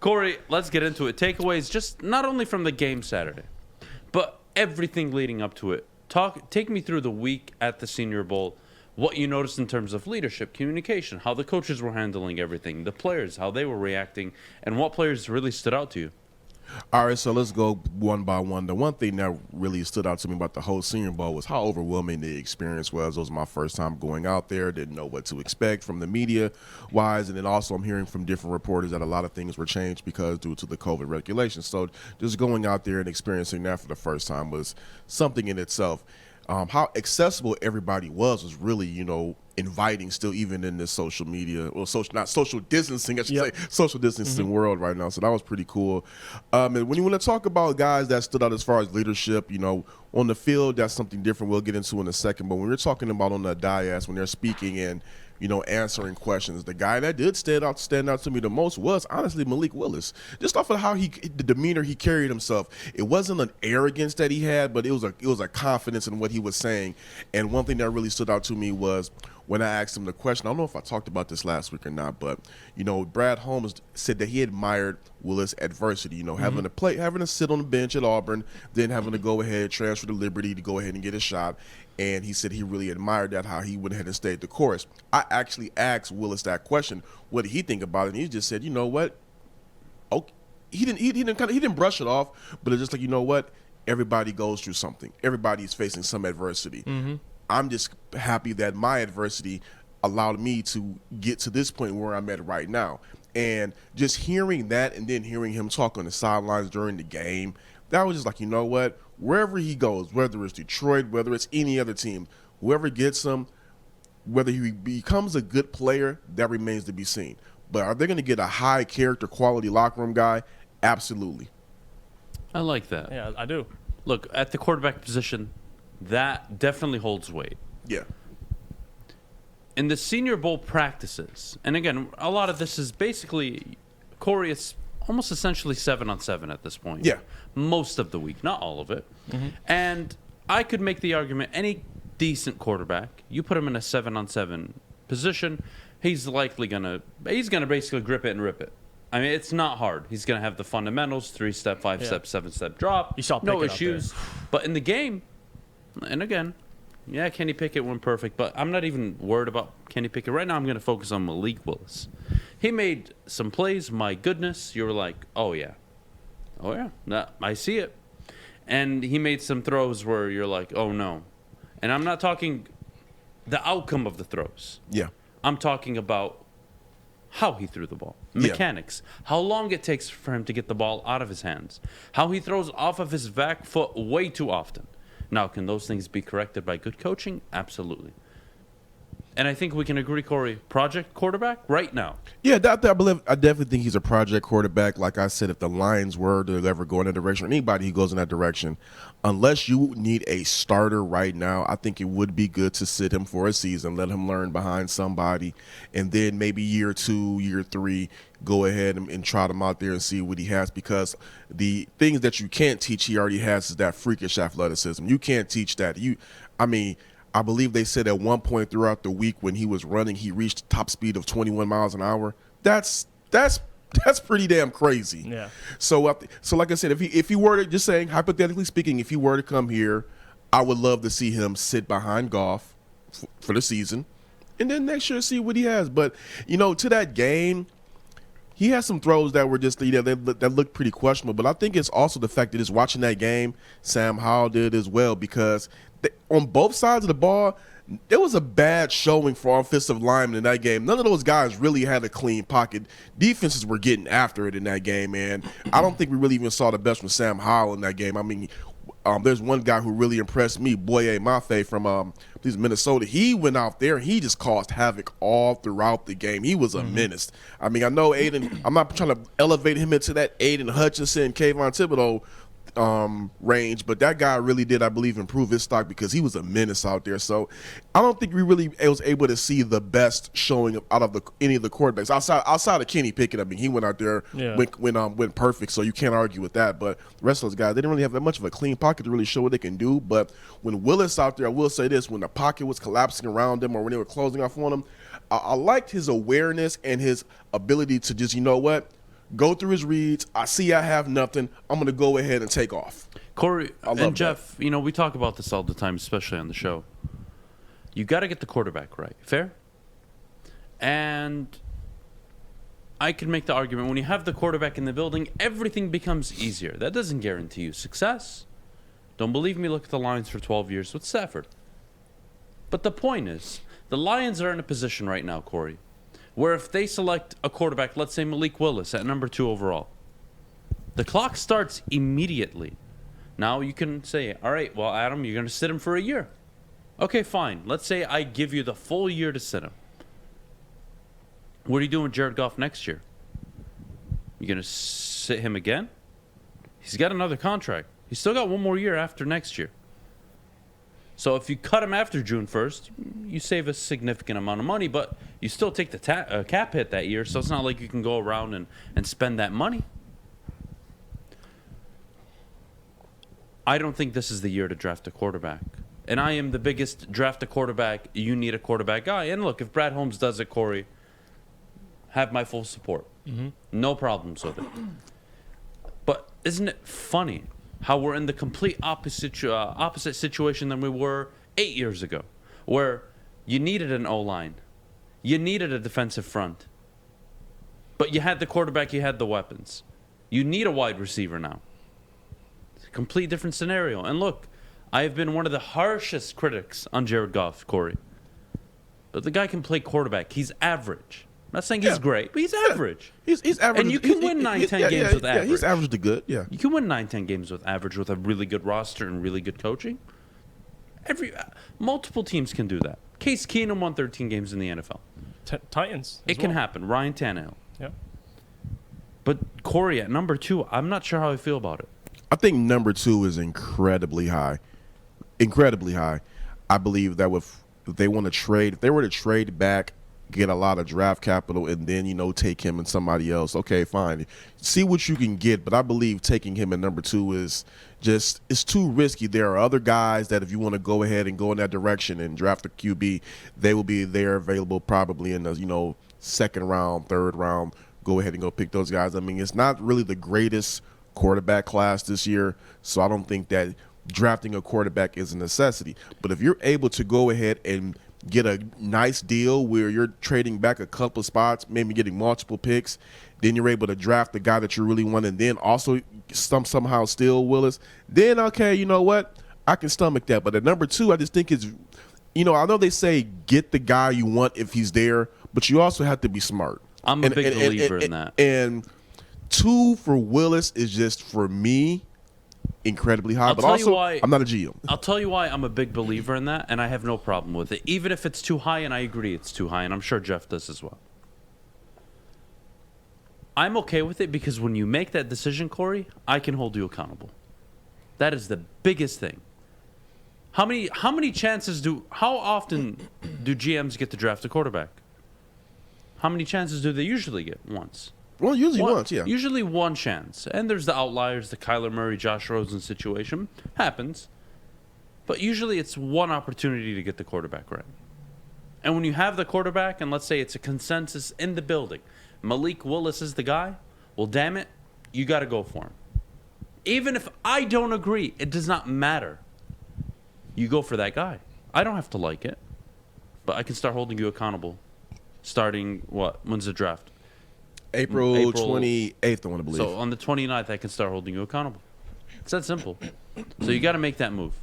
Kory, let's get into it. Takeaways, just not only from the game Saturday, but everything leading up to it. Take me through the week at the Senior Bowl. What you noticed in terms of leadership, communication, how the coaches were handling everything, the players, how they were reacting, and what players really stood out to you. All right, so let's go one by one. The one thing that really stood out to me about the whole Senior Bowl was how overwhelming the experience was. It was my first time going out there, didn't know what to expect from the media-wise, and then also I'm hearing from different reporters that a lot of things were changed because due to the COVID regulations. So just going out there and experiencing that for the first time was something in itself. How accessible everybody was really, inviting still, even in this social media, or not social distancing, I should say, social distancing world right now. So that was pretty cool. And when you want to talk about guys that stood out as far as leadership, on the field, that's something different we'll get into in a second. But when we're talking about on the dais, when they're speaking and answering questions, the guy that did stand out to me the most was honestly Malik Willis. Just off of how the demeanor he carried himself, it wasn't an arrogance that he had, but it was a confidence in what he was saying. And one thing that really stood out to me was when I asked him the question. I don't know if I talked about this last week or not, but Brad Holmes said that he admired Willis' adversity. Having to sit on the bench at Auburn, then having to go ahead, transfer to Liberty to go ahead and get a shot. And he said he really admired that, how he went ahead and stayed the course. I actually asked Willis that question. What did he think about it? And he just said, you know what? Okay. He didn't brush it off, but it's just like, you know what? Everybody goes through something. Everybody's facing some adversity. Mm-hmm. I'm just happy that my adversity allowed me to get to this point where I'm at right now. And just hearing that and then hearing him talk on the sidelines during the game, that was just like, you know what? Wherever he goes, whether it's Detroit, whether it's any other team, whoever gets him, whether he becomes a good player, that remains to be seen. But are they going to get a high character, quality locker room guy? Absolutely. I like that. Yeah, I do. Look, at the quarterback position, that definitely holds weight. Yeah. In the Senior Bowl practices, and again, a lot of this is basically, Kory, it's almost essentially 7-on-7 at this point. Yeah. Most of the week, not all of it. Mm-hmm. And I could make the argument, any decent quarterback, you put him in a 7-on-7 position, he's gonna basically grip it and rip it. I mean, it's not hard. He's gonna have the fundamentals, 3-step, 5-step, 7-step drop. You saw no Pickett issues. But in the game, and again, yeah, Kenny Pickett went perfect, but I'm not even worried about Kenny Pickett. Right now, I'm going to focus on Malik Willis. He made some plays, my goodness. You were like, oh, yeah. I see it. And he made some throws where you're like, oh, no. And I'm not talking the outcome of the throws. Yeah. I'm talking about how he threw the ball, mechanics, how long it takes for him to get the ball out of his hands, how he throws off of his back foot way too often. Now, can those things be corrected by good coaching? Absolutely. And I think we can agree, Kory, project quarterback right now. Yeah, I definitely think he's a project quarterback. Like I said, if the Lions were to ever go in that direction, or anybody who goes in that direction, unless you need a starter right now, I think it would be good to sit him for a season, let him learn behind somebody, and then maybe year 2, year 3, go ahead and trot him out there and see what he has, because the things that you can't teach, he already has, is that freakish athleticism. You can't teach that. I believe they said at one point throughout the week when he was running, he reached top speed of 21 miles an hour. That's pretty damn crazy. Yeah. So like I said, if he were to, just saying, hypothetically speaking, if he were to come here, I would love to see him sit behind Goff for the season, and then next year see what he has. But to that game, he had some throws that were just that looked pretty questionable. But I think it's also the fact that just watching that game, Sam Howell did as well, because on both sides of the ball, there was a bad showing for offensive linemen in that game. None of those guys really had a clean pocket. Defenses were getting after it in that game, and I don't think we really even saw the best from Sam Howell in that game. I mean, there's one guy who really impressed me, Boye Mafe from Minnesota. He went out there and he just caused havoc all throughout the game. He was a menace. I mean, I know Aiden, I'm not trying to elevate him into that Aiden Hutchinson, Kayvon Thibodeau range, but that guy really did, I believe, improve his stock because he was a menace out there. So I don't think we really was able to see the best showing out of any of the quarterbacks outside of Kenny Pickett. I mean, he went out there, went perfect, so you can't argue with that. But the rest of those guys, they didn't really have that much of a clean pocket to really show what they can do. But when Willis out there, I will say this, when the pocket was collapsing around them or when they were closing off on him, I liked his awareness and his ability to just, go through his reads. I see I have nothing. I'm going to go ahead and take off. Kory love and Jeff, you know, we talk about this all the time, especially on the show. You got to get the quarterback right. Fair? And I can make the argument when you have the quarterback in the building, everything becomes easier. That doesn't guarantee you success. Don't believe me? Look at the Lions for 12 years with Stafford. But the point is, the Lions are in a position right now, Kory, where if they select a quarterback, let's say Malik Willis at number 2 overall, the clock starts immediately. Now you can say, all right, well, Adam, you're going to sit him for a year. Okay, fine. Let's say I give you the full year to sit him. What are you doing with Jared Goff next year? You going to sit him again? He's got another contract. He's still got one more year after next year. So if you cut him after June 1st, you save a significant amount of money, but you still take the cap hit that year, so it's not like you can go around and spend that money. I don't think this is the year to draft a quarterback. And I am the biggest draft a quarterback, you need a quarterback guy. And look, if Brad Holmes does it, Kory, have my full support. Mm-hmm. No problems with it. But isn't it funny how we're in the complete opposite situation than we were 8 years ago, where you needed an O-line, you needed a defensive front, but you had the quarterback, you had the weapons. You need a wide receiver now. It's a complete different scenario. And look, I have been one of the harshest critics on Jared Goff, Kory. But the guy can play quarterback. He's average. I'm not saying he's great, but he's average. He's average. And you can win 9-10 games with average. Yeah, he's average to good, yeah. You can win 9-10 games with average with a really good roster and really good coaching. Multiple teams can do that. Case Keenum won 13 games in the NFL. Titans. It can happen. Ryan Tannehill. Yeah. But Kory at number 2, I'm not sure how I feel about it. I think number 2 is incredibly high. Incredibly high. I believe that if they want to trade, if they were to trade back, get a lot of draft capital, and then, you know, take him and somebody else, okay, fine. See what you can get, but I believe taking him at number 2 is just, it's too risky. There are other guys that if you want to go ahead and go in that direction and draft a QB, they will be there available probably in the, you know, 2nd round, 3rd round. Go ahead and go pick those guys. I mean, it's not really the greatest quarterback class this year, so I don't think that drafting a quarterback is a necessity. But if you're able to go ahead and get a nice deal where you're trading back a couple of spots, maybe getting multiple picks, then you're able to draft the guy that you really want, and then also somehow steal Willis, then, okay, you know what? I can stomach that. But at number 2, I just think it's, you know, I know they say get the guy you want if he's there, but you also have to be smart. I'm a big believer in that. And 2 for Willis is just, for me, incredibly high. But also, I'm not a GM. I'll tell you why I'm a big believer in that, and I have no problem with it. Even if it's too high, and I agree it's too high, and I'm sure Jeff does as well. I'm okay with it because when you make that decision, Kory, I can hold you accountable. That is the biggest thing. How often do GMs get to draft a quarterback? How many chances do they usually get? Once. Well, usually once, yeah. Usually one chance. And there's the outliers, the Kyler Murray, Josh Rosen situation. Happens. But usually it's one opportunity to get the quarterback right. And when you have the quarterback, and let's say it's a consensus in the building, Malik Willis is the guy, well, damn it, you got to go for him. Even if I don't agree, it does not matter. You go for that guy. I don't have to like it, but I can start holding you accountable. Starting, when's the draft? April 28th, I want to believe. So on the 29th, I can start holding you accountable. It's that simple. So you got to make that move.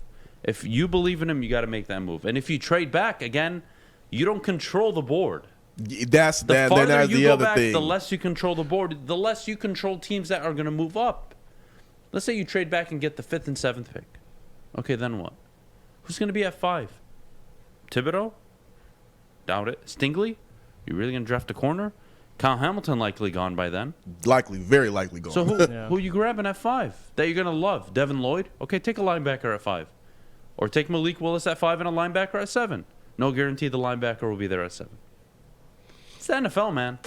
If you believe in him, you got to make that move. And if you trade back, again, you don't control the board. That's the farther you the go other back, thing. the less you control the board, the less you control teams that are going to move up. Let's say you trade back and get the 5th and 7th pick. Okay, then what? Who's going to be at 5? Thibodeau? Doubt it. Stingley? You really going to draft a corner? Kyle Hamilton likely gone by then. Likely, very likely gone. So who are you grabbing at 5 that you're going to love? Devin Lloyd? Okay, take a linebacker at 5. Or take Malik Willis at 5 and a linebacker at 7. No guarantee the linebacker will be there at 7. It's the NFL, man.